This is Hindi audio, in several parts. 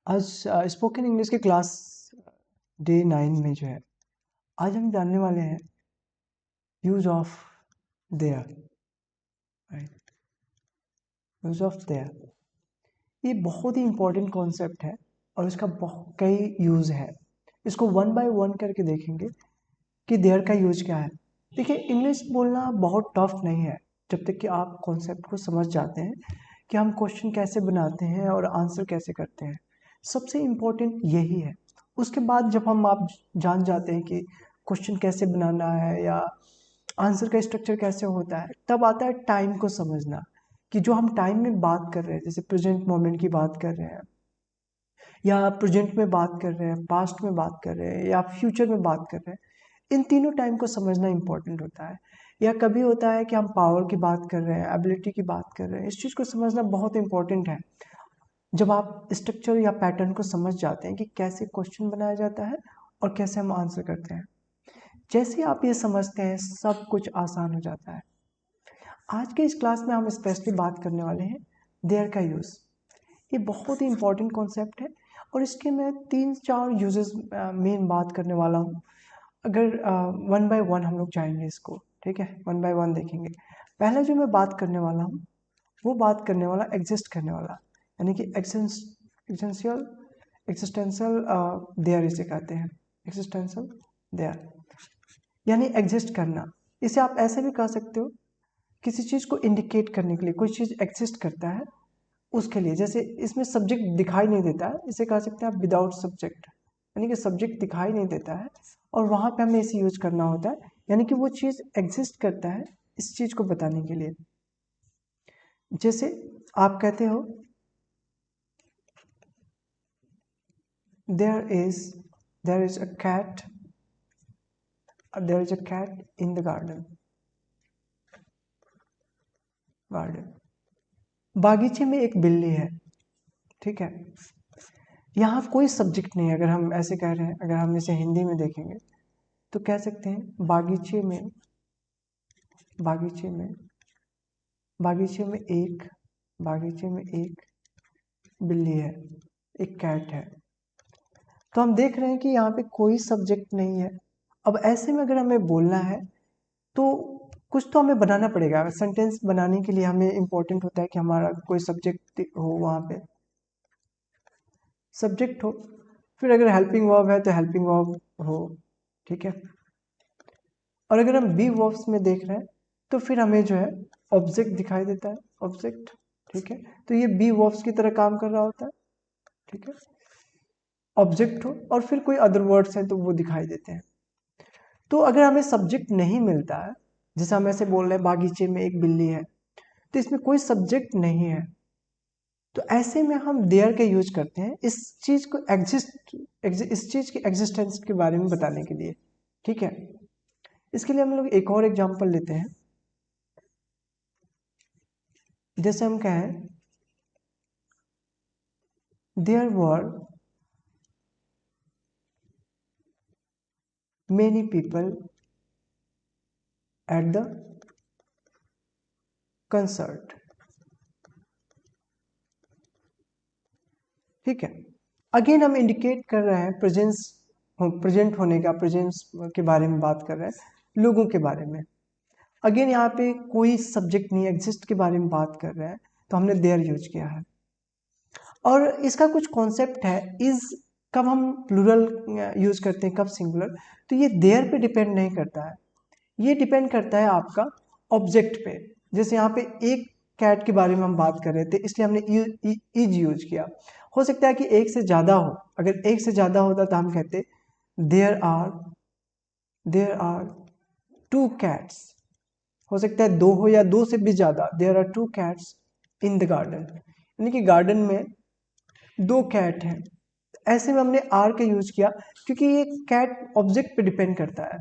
आज स्पोकन इंग्लिश की क्लास डे 9 में जो है आज हम जानने वाले हैं use of their. Right, use of their ये बहुत ही इंपॉर्टेंट कॉन्सेप्ट है और इसका बहुत कई यूज है। इसको वन बाय वन करके देखेंगे कि देयर का यूज क्या है। देखिए, इंग्लिश बोलना बहुत टफ नहीं है जब तक कि आप कॉन्सेप्ट को समझ जाते हैं कि हम क्वेश्चन कैसे बनाते हैं और आंसर कैसे करते हैं। सबसे इम्पोर्टेंट यही है। उसके बाद जब हम आप जान जाते हैं कि क्वेश्चन कैसे बनाना है या आंसर का स्ट्रक्चर कैसे होता है, तब आता है टाइम को समझना कि जो हम टाइम में बात कर रहे हैं, जैसे प्रेजेंट मोमेंट की बात कर रहे हैं या प्रेजेंट में बात कर रहे हैं, पास्ट में बात कर रहे हैं या फ्यूचर में बात कर रहे हैं, इन तीनों टाइम को समझना इंपॉर्टेंट होता है। या कभी होता है कि हम पावर की बात कर रहे हैं, एबिलिटी की बात कर रहे हैं, इस चीज़ को समझना बहुत इंपॉर्टेंट है। जब आप स्ट्रक्चर या पैटर्न को समझ जाते हैं कि कैसे क्वेश्चन बनाया जाता है और कैसे हम आंसर करते हैं, जैसे आप ये समझते हैं सब कुछ आसान हो जाता है। आज के इस क्लास में हम स्पेशली बात करने वाले हैं देयर का यूज़। ये बहुत ही इंपॉर्टेंट कॉन्सेप्ट है और इसके मैं 3-4 यूजेस मेन बात करने वाला हूँ। अगर वन बाय वन हम लोग जाएंगे इसको, ठीक है, वन बाय वन देखेंगे। पहला जो मैं बात करने वाला हूँ वो बात करने वाला एग्जिस्ट करने वाला, यानी कि एग्जिस्टेंशियल एग्जिस्टेंशियल देयर इसे कहते हैं। एग्जिस्टेंशियल देयर यानी एग्जिस्ट करना। इसे आप ऐसे भी कह सकते हो, किसी चीज़ को इंडिकेट करने के लिए, कोई चीज़ एग्जिस्ट करता है उसके लिए। जैसे इसमें सब्जेक्ट दिखाई नहीं देता है, इसे कह सकते हैं आप विदाउट सब्जेक्ट, यानी कि सब्जेक्ट दिखाई नहीं देता है और वहाँ पे हमें इसे यूज करना होता है, यानी कि वो चीज़ एग्जिस्ट करता है इस चीज़ को बताने के लिए। जैसे आप कहते हो there is there is a cat there is a cat in the garden. बागीचे में एक बिल्ली है, ठीक है। यहाँ कोई सब्जेक्ट नहीं है। अगर हम ऐसे कह रहे हैं, अगर हम इसे हिंदी में देखेंगे तो कह सकते हैं बागीचे में बागीचे में एक बागीचे में एक बिल्ली है, एक कैट है। तो हम देख रहे हैं कि यहाँ पे कोई सब्जेक्ट नहीं है। अब ऐसे में अगर हमें बोलना है तो कुछ तो हमें बनाना पड़ेगा। सेंटेंस बनाने के लिए हमें इम्पोर्टेंट होता है कि हमारा कोई सब्जेक्ट हो, वहाँ पे सब्जेक्ट हो, फिर अगर हेल्पिंग वर्ब है तो हेल्पिंग वर्ब हो, ठीक है। और अगर हम बी वर्ब्स में देख रहे हैं तो फिर हमें जो है ऑब्जेक्ट दिखाई देता है, ऑब्जेक्ट, ठीक है। तो ये बी वर्ब्स की तरह काम कर रहा होता है, ठीक है। ऑब्जेक्ट हो और फिर कोई अदर वर्ड्स हैं तो वो दिखाई देते हैं। तो अगर हमें सब्जेक्ट नहीं मिलता है, जैसे हम ऐसे बोल रहे हैं बागीचे में एक बिल्ली है, तो इसमें कोई सब्जेक्ट नहीं है, तो ऐसे में हम देयर का यूज करते हैं इस चीज को इस चीज की एग्जिस्टेंस के बारे में बताने के लिए, ठीक है। इसके लिए हम लोग एक और एग्जांपल लेते हैं। जैसे हम कहें there were many people at the concert, ठीक है। अगेन हम इंडिकेट कर रहे हैं प्रेजेंट होने का, प्रेजेंस के बारे में बात कर रहे हैं, लोगों के बारे में। अगेन यहाँ पे कोई सब्जेक्ट नहीं, एग्जिस्ट के बारे में बात कर रहे हैं, तो हमने देयर यूज किया है। और इसका कुछ कॉन्सेप्ट है, इज कब हम प्लूरल यूज करते हैं, कब सिंगुलर, तो ये देयर पे डिपेंड नहीं करता है, ये डिपेंड करता है आपका ऑब्जेक्ट पे। जैसे यहाँ पे एक कैट के बारे में हम बात कर रहे थे, इसलिए हमने इज यूज किया। हो सकता है कि एक से ज़्यादा हो, अगर एक से ज़्यादा होता तो हम कहते there are there are two cats. हो सकता है दो हो या दो से भी ज़्यादा, there are two cats in the garden, यानी कि गार्डन में दो कैट हैं। ऐसे में हमने आर का यूज किया क्योंकि ये कैट ऑब्जेक्ट पे डिपेंड करता है,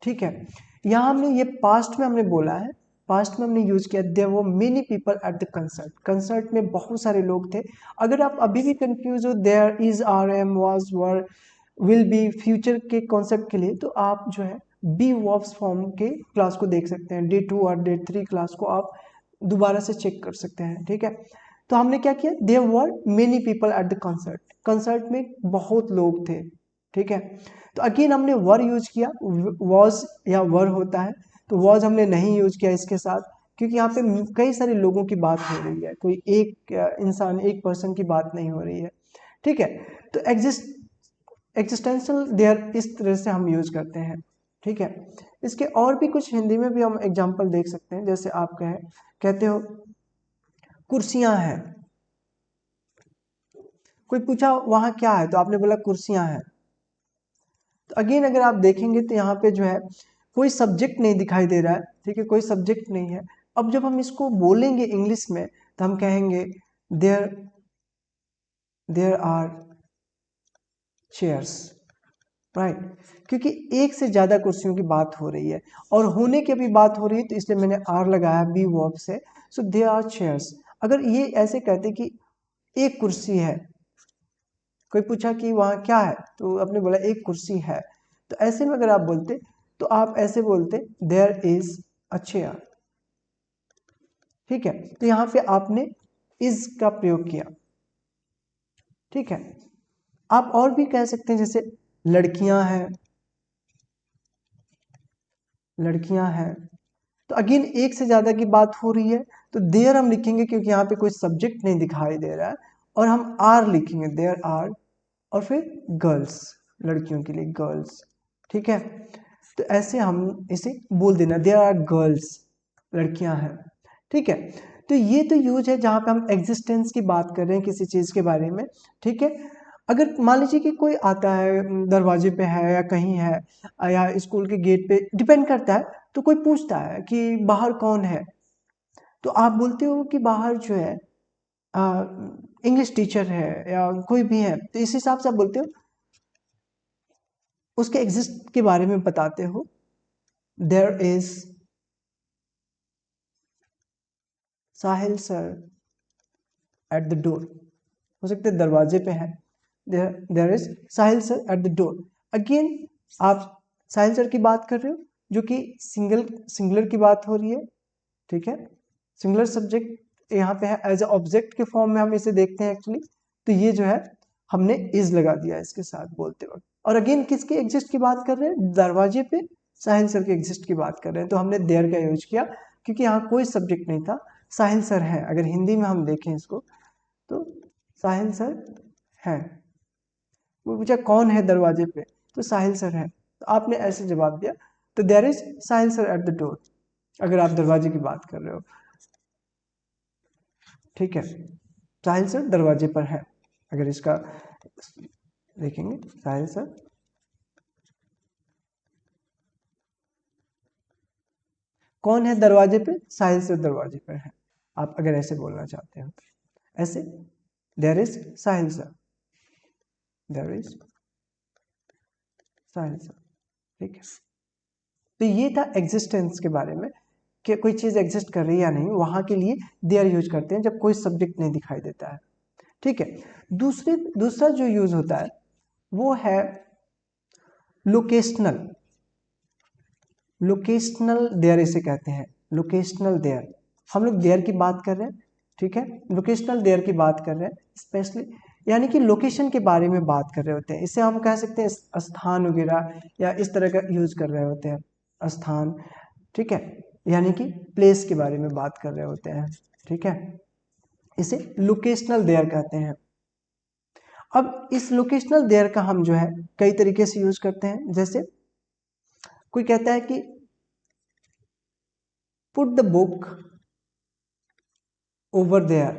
ठीक है। यहाँ हमने ये पास्ट में हमने बोला है, पास्ट में हमने यूज किया there were many people at the concert. Concert में बहुत सारे लोग थे। अगर आप अभी भी कंफ्यूज हो there is, are, am, was, were, will be, future के कॉन्सेप्ट के लिए, तो आप जो है बी वर्ब्स फॉर्म के क्लास को देख सकते हैं। डे 2 और डे 3 क्लास को आप दोबारा से चेक कर सकते हैं, ठीक है। तो हमने क्या किया, there were many people at the concert, concert में बहुत लोग थे, ठीक है। तो अगेन हमने वर यूज किया, वॉज या वर होता है, तो वॉज हमने नहीं यूज किया इसके साथ, क्योंकि यहाँ पे कई सारे लोगों की बात हो रही है, कोई एक इंसान, एक पर्सन की बात नहीं हो रही है, ठीक है। तो एग्जिस्टेंशियल देयर इस तरह से हम यूज करते हैं, ठीक है। इसके और भी कुछ हिंदी में भी हम एग्जाम्पल देख सकते हैं, जैसे आप कहते हो कुर्सियां हैं, कोई पूछा वहां क्या है, तो आपने बोला कुर्सियां हैं। तो अगेन अगर आप देखेंगे तो यहाँ पे जो है कोई सब्जेक्ट नहीं दिखाई दे रहा है, ठीक है, कोई सब्जेक्ट नहीं है। अब जब हम इसको बोलेंगे इंग्लिश में तो हम कहेंगे there there are chairs, right, क्योंकि एक से ज्यादा कुर्सियों की बात हो रही है और होने की भी बात हो रही है, तो इसलिए मैंने आर लगाया बी वर्ब से। So there are chairs. अगर ये ऐसे कहते कि एक कुर्सी है, कोई पूछा कि वहां क्या है, तो आपने बोला एक कुर्सी है, तो ऐसे में अगर आप बोलते तो आप ऐसे बोलते देयर इज अ चेयर, ठीक है। तो यहां पे आपने इज का प्रयोग किया, ठीक है। आप और भी कह सकते हैं, जैसे लड़कियां हैं, लड़कियां हैं, तो अगेन एक से ज्यादा की बात हो रही है, तो देयर हम लिखेंगे क्योंकि यहाँ पे कोई सब्जेक्ट नहीं दिखाई दे रहा है, और हम आर लिखेंगे, देयर आर, और फिर गर्ल्स, लड़कियों के लिए गर्ल्स, ठीक है। तो ऐसे हम इसे बोल देना, देयर आर गर्ल्स, लड़कियां हैं, ठीक है। तो ये तो यूज है जहां पे हम एग्जिस्टेंस की बात कर रहे हैं किसी चीज के बारे में, ठीक है। अगर मान लीजिए कि कोई आता है, दरवाजे पे है या कहीं है, या स्कूल के गेट पे, डिपेंड करता है, तो कोई पूछता है कि बाहर कौन है, तो आप बोलते हो कि बाहर जो है इंग्लिश टीचर है या कोई भी है, तो इस हिसाब से आप बोलते हो, उसके एग्जिस्ट के बारे में बताते हो, there is Sahil sir at the door, हो सकता है दरवाजे पे है, there is Sahil sir at the door. Again आप साहिल सर की बात कर रहे हो, जो कि सिंगुलर की बात हो रही है, ठीक है। सिंगुलर सब्जेक्ट यहाँ पे है, एज ए ऑब्जेक्ट के फॉर्म में हम इसे देखते हैं एक्चुअली, तो ये जो है हमने इज लगा दिया इसके साथ बोलते वक्त। और अगेन किसके एग्जिस्ट की बात कर रहे हैं, दरवाजे पे साहिल सर के एग्जिस्ट की बात कर रहे हैं, तो हमने देयर का यूज किया क्योंकि यहाँ कोई सब्जेक्ट नहीं था, साहिल सर है। अगर हिंदी में हम देखें इसको, तो साहिल सर है, वो पूछा कौन है दरवाजे पे, तो साहिल सर है, तो आपने ऐसे जवाब दिया, तो there is Sahil sir at the door, अगर आप दरवाजे की बात कर रहे हो, ठीक है। साहिल सर दरवाजे पर है, अगर इसका देखेंगे, साहिल सर कौन है दरवाजे पे, साहिल सर दरवाजे पर है, आप अगर ऐसे बोलना चाहते हो, ऐसे there is Sahil sir, there is Sahil sir, ठीक है। तो ये था एग्जिस्टेंस के बारे में, कि कोई चीज एग्जिस्ट कर रही है या नहीं, वहां के लिए देयर यूज करते हैं जब कोई सब्जेक्ट नहीं दिखाई देता है, ठीक है। दूसरा जो यूज होता है वो है लोकेशनल, लोकेशनल देयर इसे कहते हैं, लोकेशनल देयर। हम लोग देयर की बात कर रहे हैं, ठीक है, लोकेशनल देयर की बात कर रहे हैं स्पेशली, यानी कि लोकेशन के बारे में बात कर रहे होते हैं, इसे हम कह सकते हैं स्थान वगैरह, या इस तरह का यूज कर रहे होते हैं स्थान, ठीक है, यानी कि प्लेस के बारे में बात कर रहे होते हैं, ठीक है, इसे लोकेशनल देयर कहते हैं। अब इस लोकेशनल देयर का हम जो है कई तरीके से यूज करते हैं, जैसे कोई कहता है कि put the book over there,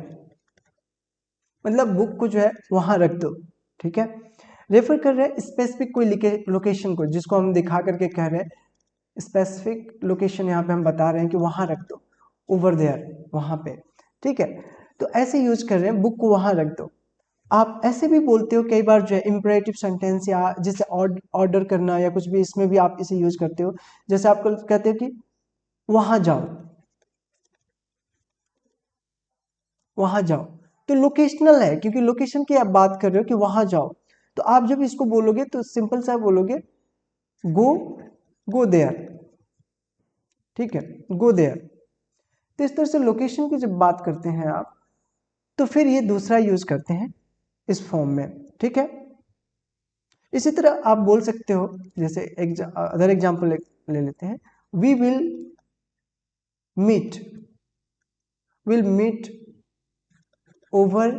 मतलब बुक को जो है वहां रख दो, ठीक है। रेफर कर रहे हैं स्पेसिफिक कोई लोकेशन को, जिसको हम दिखा करके कह रहे हैं स्पेसिफिक लोकेशन, यहाँ पे हम बता रहे हैं कि वहां रख दो, ओवर देयर, वहां पे, ठीक है। तो ऐसे यूज कर रहे हैं, बुक को वहां रख दो। आप ऐसे भी बोलते हो कई बार जो है इम्परेटिव सेंटेंस, या जैसे ऑर्डर करना या कुछ भी, इसमें भी आप इसे यूज करते हो, जैसे आप कहते हो कि वहां जाओ, वहां जाओ, तो लोकेशनल है, क्योंकि लोकेशन की आप बात कर रहे हो कि वहां जाओ, तो आप जब इसको बोलोगे तो सिंपल सा बोलोगे गो, गो देयर, ठीक है, गो देयर। तो इस तरह से लोकेशन की जब बात करते हैं आप, तो फिर ये दूसरा यूज करते हैं इस फॉर्म में, ठीक है। इसी तरह आप बोल सकते हो, जैसे अदर एग्जाम्पल ले लेते हैं, we meet will meet over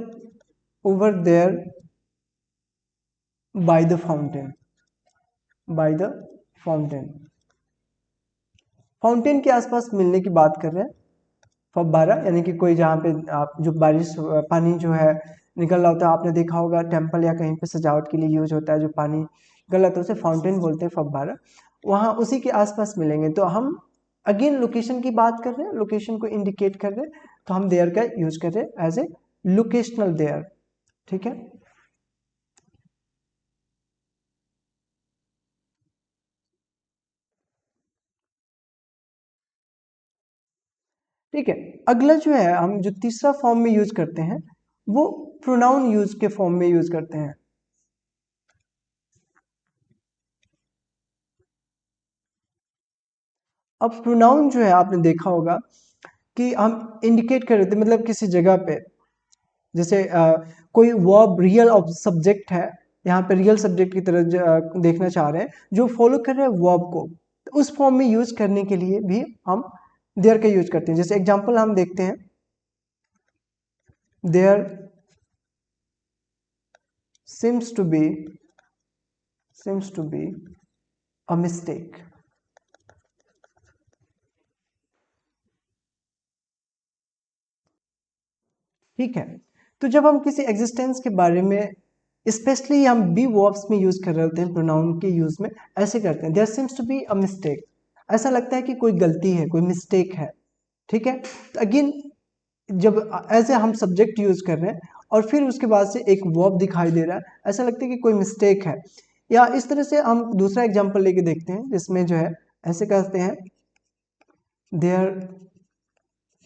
over there by the fountain, by the fountain. Fountain के आसपास मिलने की बात कर रहे हैं। फव्वारा यानी कि कोई जहाँ पे आप जो बारिश पानी जो है निकल रहा होता है, आपने देखा होगा टेम्पल या कहीं पे सजावट के लिए यूज होता है, जो पानी निकल रहा है उसे फाउंटेन बोलते हैं, फव्वारा। वहाँ उसी के आसपास मिलेंगे। तो हम अगेन लोकेशन की बात कर रहे हैं, लोकेशन को इंडिकेट कर रहे हैं, तो हम देयर का यूज कर रहे हैं एज ए लोकेशनल देयर, ठीक है। ठीक है, अगला जो है हम जो तीसरा फॉर्म में यूज करते हैं वो प्रोनाउन यूज के फॉर्म में यूज करते हैं। अब प्रोनाउन जो है आपने देखा होगा कि हम इंडिकेट कर रहे थे, मतलब किसी जगह पे, जैसे कोई वर्ब रियल सब्जेक्ट है, यहाँ पे रियल सब्जेक्ट की तरह देखना चाह रहे हैं जो फॉलो कर रहे हैं वर्ब को, तो उस फॉर्म में यूज करने के लिए भी हम देयर का यूज करते हैं। जैसे एग्जांपल हम देखते हैं, there seems to be a mistake। ठीक है, तो जब हम किसी एग्जिस्टेंस के बारे में स्पेशली हम बी वर्ब्स में यूज कर रहे होते हैं, प्रोनाउन के यूज में ऐसे करते हैं, there seems to be a mistake, ऐसा लगता है कि कोई गलती है, कोई मिस्टेक है, ठीक है। तो अगेन जब ऐसे हम सब्जेक्ट यूज कर रहे हैं और फिर उसके बाद से एक वर्ब दिखाई दे रहा है, ऐसा लगता है कि कोई मिस्टेक है। या इस तरह से हम दूसरा एग्जांपल लेके देखते हैं, जिसमें जो है ऐसे कहते हैं, there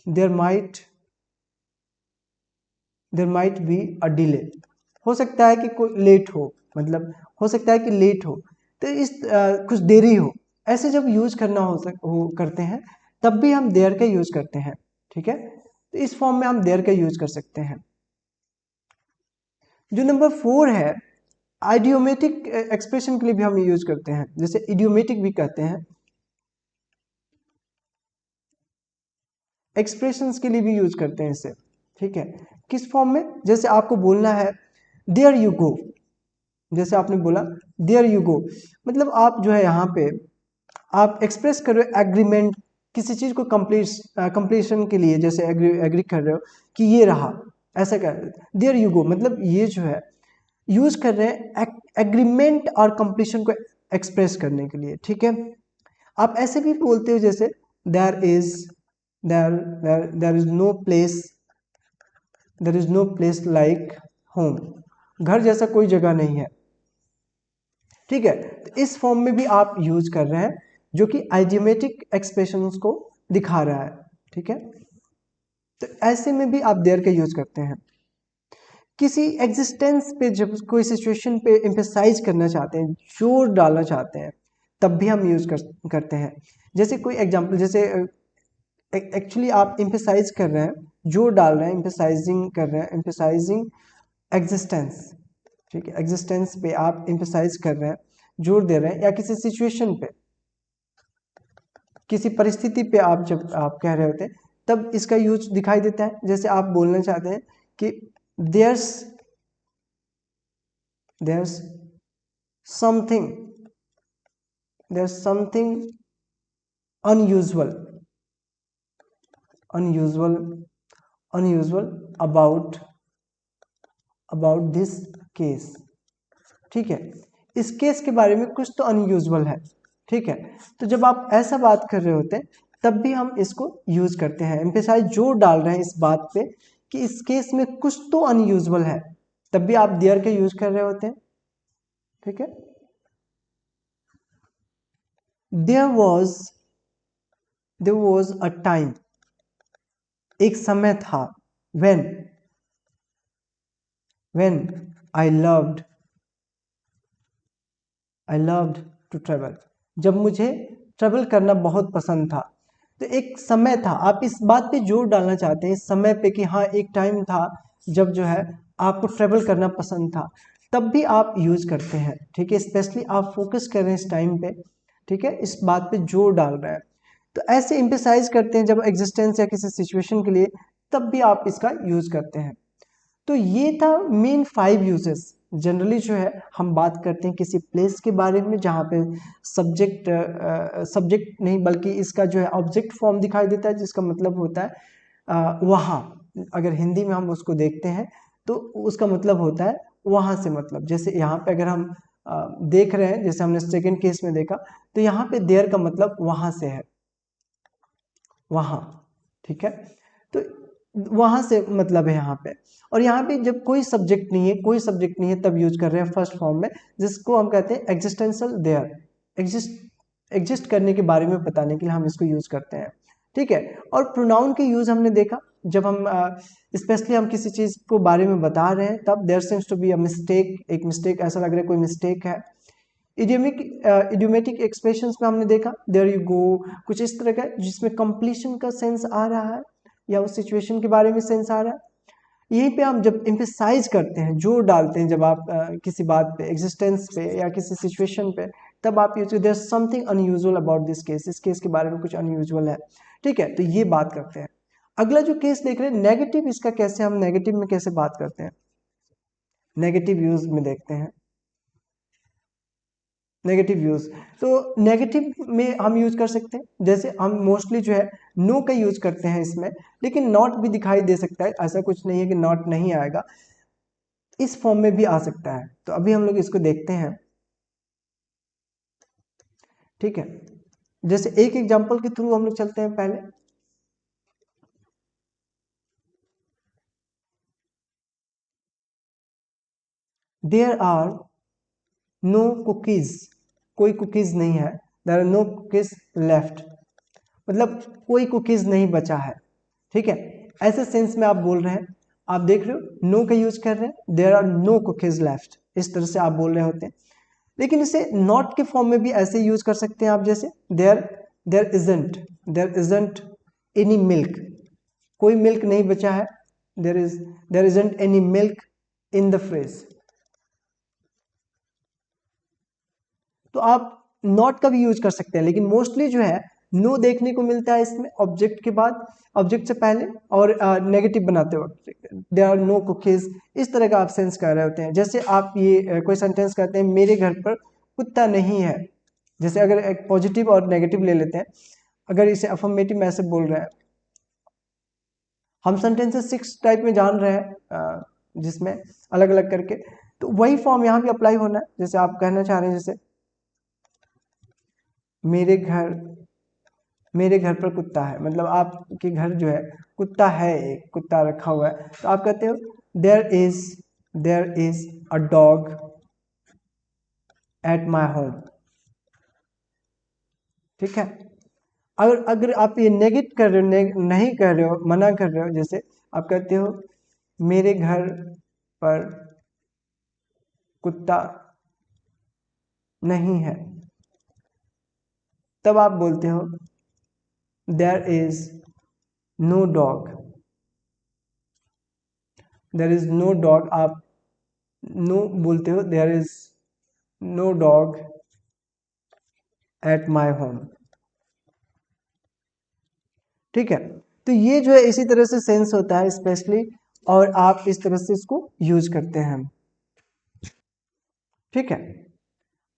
there might be a delay, हो सकता है कि कोई लेट हो, मतलब हो सकता है कि लेट हो, तो इस कुछ देरी हो, ऐसे जब यूज करना हो करते हैं तब भी हम देयर का यूज करते हैं, ठीक है। तो इस फॉर्म में हम देयर का यूज कर सकते हैं। जो नंबर 4 है, आइडियोमेटिक एक्सप्रेशन के लिए भी हम यूज करते हैं, जैसे इडियोमेटिक भी कहते हैं, एक्सप्रेशंस के लिए भी यूज करते हैं इसे, ठीक है। किस फॉर्म में, जैसे आपको बोलना है देयर यू गो, जैसे आपने बोला देयर यू गो, मतलब आप जो है यहाँ पे आप एक्सप्रेस कर रहे हो एग्रीमेंट, किसी चीज को कंप्लीशन के लिए, जैसे एग्री कर रहे हो कि ये रहा, ऐसा कर देयर यू गो, मतलब ये जो है यूज कर रहे हैं एग्रीमेंट और कंप्लीशन को एक्सप्रेस करने के लिए, ठीक है। आप ऐसे भी बोलते हो, जैसे there is there is no place, there is no place like home, घर जैसा कोई जगह नहीं है, ठीक है। तो इस फॉर्म में भी आप यूज कर रहे हैं, जो कि आइडियोमेटिक एक्सप्रेशंस को दिखा रहा है, ठीक है। तो ऐसे में भी आप देयर का यूज करते हैं। किसी एग्जिस्टेंस पे जब कोई सिचुएशन पे एम्फेसाइज करना चाहते हैं, जोर डालना चाहते हैं, तब भी हम यूज करते हैं। जैसे कोई एग्जांपल, जैसे एक्चुअली आप एम्फेसाइज कर रहे हैं, जोर डाल रहे हैं, एम्फेसाइजिंग कर रहे हैं, एम्फेसाइजिंग एग्जिस्टेंस, ठीक है, एग्जिस्टेंस पे आप एम्फेसाइज कर रहे हैं, जोर दे रहे हैं, या किसी सिचुएशन पे, किसी परिस्थिति पे आप जब आप कह रहे होते हैं, तब इसका यूज दिखाई देता है। जैसे आप बोलना चाहते हैं कि there's there's something there's something unusual unusual unusual about this case, ठीक है। इस केस के बारे में कुछ तो अनयूजुअल है, ठीक है। तो जब आप ऐसा बात कर रहे होते हैं तब भी हम इसको यूज करते हैं, एम्फेसाइज जोर डाल रहे हैं इस बात पे कि इस केस में कुछ तो अनयूजुअल है, तब भी आप देयर के यूज कर रहे होते हैं, ठीक है। देयर वॉज अ टाइम, एक समय था, when I loved to travel, जब मुझे ट्रेवल करना बहुत पसंद था। तो एक समय था, आप इस बात पे जोर डालना चाहते हैं इस समय पे कि हाँ एक टाइम था जब जो है आपको ट्रेवल करना पसंद था, तब भी आप यूज करते हैं। ठीक है, स्पेशली आप फोकस कर रहे हैं इस टाइम पे, ठीक है, इस बात पे जोर डाल रहे हैं, तो ऐसे एम्फेसाइज करते हैं जब एग्जिस्टेंस या किसी सिचुएशन के लिए, तब भी आप इसका यूज करते हैं। तो ये था मेन 5 यूजेस। जनरली जो है हम बात करते हैं किसी प्लेस के बारे में जहाँ पे सब्जेक्ट नहीं बल्कि इसका जो है ऑब्जेक्ट फॉर्म दिखाई देता है, जिसका मतलब होता है वहाँ। अगर हिंदी में हम उसको देखते हैं तो उसका मतलब होता है वहाँ से, मतलब जैसे यहाँ पे अगर हम देख रहे हैं, जैसे हमने सेकंड केस में देखा, तो यहाँ पे देयर का मतलब वहाँ से है, वहाँ। ठीक है, तो वहां से मतलब है यहाँ पे। और यहाँ पे जब कोई सब्जेक्ट नहीं है, कोई सब्जेक्ट नहीं है, तब यूज कर रहे हैं फर्स्ट फॉर्म में, जिसको हम कहते हैं एग्जिस्टेंशियल देयर। एग्जिस्ट करने के बारे में बताने के लिए हम इसको यूज करते हैं। ठीक है, और प्रोनाउन के यूज हमने देखा, जब हम स्पेशली हम किसी चीज को बारे में बता रहे हैं, तब there seems to be a mistake, एक मिस्टेक, ऐसा लग रहा है कोई मिस्टेक है। इडियोमेटिक एक्सप्रेशंस में हमने देखा देयर यू गो, कुछ इस तरह का जिसमें कंप्लीशन का सेंस आ रहा है या उस सिचुएशन के बारे में सेंस आ रहा है। यहीं पे हम जब एम्फेसाइज करते हैं, जोर डालते हैं, जब आप किसी बात पे, एग्जिस्टेंस पे या किसी सिचुएशन पे, तब आप use their something unusual about this case, इस केस के बारे में कुछ अनयूजुअल है। ठीक है, तो ये बात करते हैं। अगला जो केस देख रहे हैं नेगेटिव, इसका कैसे हम नेगेटिव में कैसे बात करते हैं, नेगेटिव यूज में देखते हैं। नेगेटिव यूज, तो नेगेटिव में हम यूज कर सकते हैं, जैसे हम मोस्टली जो है नो का यूज करते हैं इसमें, लेकिन नॉट भी दिखाई दे सकता है, ऐसा कुछ नहीं है कि नॉट नहीं आएगा, इस फॉर्म में भी आ सकता है। तो अभी हम लोग इसको देखते हैं। ठीक है, जैसे एक एग्जांपल के थ्रू हम लोग चलते हैं पहले। देयर आर नो कुकीज, कोई कुकीज नहीं है, there are no cookies left, मतलब कोई कुकीज नहीं बचा है। ठीक है, ऐसे सेंस में आप बोल रहे हैं, आप देख रहे हो नो का यूज कर रहे हैं, there are no cookies left, इस तरह से आप बोल रहे होते हैं। लेकिन इसे नॉट के फॉर्म में भी ऐसे यूज कर सकते हैं आप, जैसे there there isn't any milk, कोई मिल्क नहीं बचा है, there isn't any milk in the fridge. तो आप नॉट का भी यूज कर सकते हैं, लेकिन मोस्टली जो है नो देखने को मिलता है इसमें ऑब्जेक्ट के बाद, ऑब्जेक्ट से पहले, और नेगेटिव बनाते वक्त देयर आर नो कुकीज, इस तरह का आप सेंस कर रहे होते हैं। जैसे आप ये कोई सेंटेंस कहते हैं मेरे घर पर कुत्ता नहीं है, जैसे अगर एक पॉजिटिव और नेगेटिव ले लेते हैं, अगर इसे अफर्मेटिव में ऐसे बोल रहे हैं, हम सेंटेंसेस 6 टाइप में जान रहे हैं जिसमें अलग अलग करके, तो वही फॉर्म यहाँ भी अप्लाई होना है। जैसे आप कहना चाह रहे हैं, जैसे मेरे घर मेरे घर पर कुत्ता है, मतलब आपके घर जो है कुत्ता है, एक कुत्ता रखा हुआ है, तो आप कहते हो there is a dog at my home. ठीक है, अगर अगर आप ये नेगेट कर रहे हो, नहीं कर रहे हो, मना कर रहे हो, जैसे आप कहते हो मेरे घर पर कुत्ता नहीं है, तब आप बोलते हो there is no dog, there is no dog, आप नो बोलते हो, there is no dog at my home. ठीक है, तो ये जो है इसी तरह से सेंस होता है स्पेशली, और आप इस तरह से इसको यूज करते हैं। ठीक है,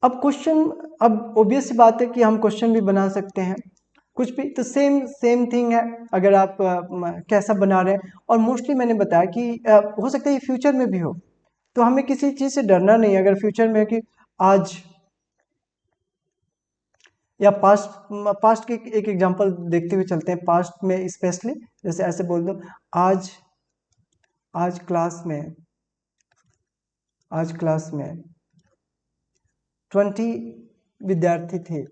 अब क्वेश्चन, अब ऑब्वियस सी बात है कि हम क्वेश्चन भी बना सकते हैं, कुछ भी, तो सेम सेम थिंग है, अगर आप कैसा बना रहे हैं। और मोस्टली मैंने बताया कि हो सकता है ये फ्यूचर में भी हो, तो हमें किसी चीज़ से डरना नहीं है। अगर फ्यूचर में है कि आज, या पास्ट, पास्ट के एक एग्जांपल देखते हुए चलते हैं, पास्ट में स्पेशली, जैसे ऐसे बोल दो आज आज क्लास में आज क्लास में 20 विद्यार्थी थे,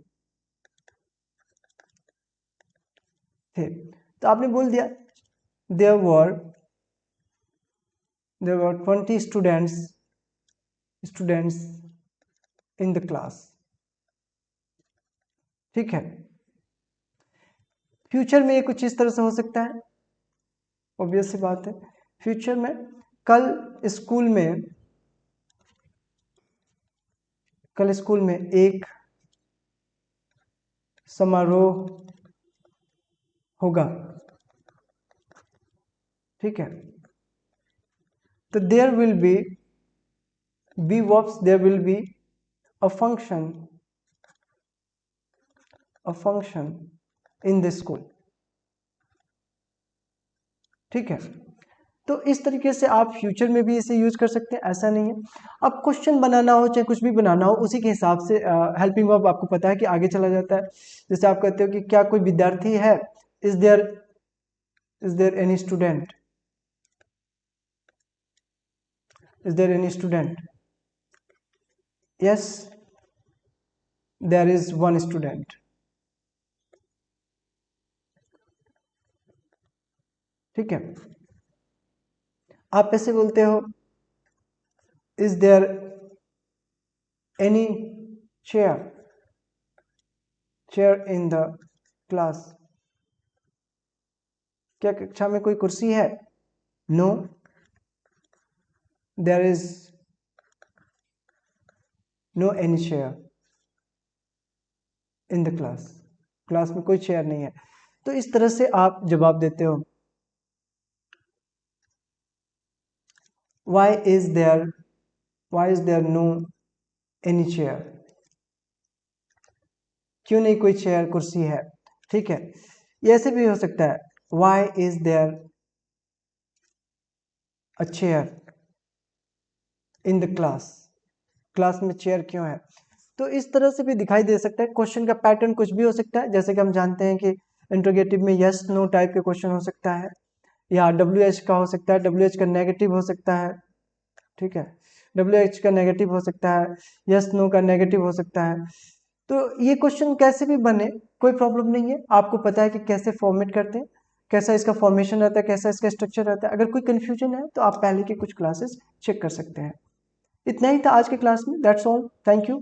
तो आपने बोल दिया there were there were 20 students in the class. ठीक है, फ्यूचर में ये कुछ इस तरह से हो सकता है, ऑब्वियस सी बात है। फ्यूचर में कल स्कूल में एक समारोह होगा, ठीक है। तो there will be verbs, there will be a function in the school, ठीक है। तो इस तरीके से आप फ्यूचर में भी इसे यूज कर सकते हैं, ऐसा नहीं है। अब क्वेश्चन बनाना हो चाहे कुछ भी बनाना हो, उसी के हिसाब से हेल्पिंग वर्ब आपको पता है कि आगे चला जाता है। जैसे आप कहते हो कि क्या कोई विद्यार्थी है, is there any student, is there any student, yes there is one student, ठीक है। आप ऐसे बोलते हो is there any chair in the class, क्या कक्षा में कोई कुर्सी है, no there is no any chair in the class में कोई चेयर नहीं है। तो इस तरह से आप जवाब देते हो। why is there no any chair, क्यों नहीं कोई चेयर कुर्सी है, ठीक है। ये ऐसे भी हो सकता है, why is there a chair in the class में चेयर क्यों है। तो इस तरह से भी दिखाई दे सकता है। क्वेश्चन का पैटर्न कुछ भी हो सकता है, जैसे कि हम जानते हैं कि इंट्रोगेटिव में यस नो टाइप के क्वेश्चन हो सकता है, या WH का हो सकता है, WH का नेगेटिव हो सकता है, ठीक है। WH का नेगेटिव हो सकता है, यस नो का नेगेटिव हो सकता है। तो ये क्वेश्चन कैसे भी बने कोई प्रॉब्लम नहीं है, आपको पता है कि कैसे फॉर्मेट करते हैं, कैसा इसका फॉर्मेशन रहता है, कैसा इसका स्ट्रक्चर रहता है। अगर कोई कंफ्यूजन है तो आप पहले के कुछ क्लासेस चेक कर सकते हैं। इतना ही था आज के क्लास में, दैट्स ऑल, थैंक यू।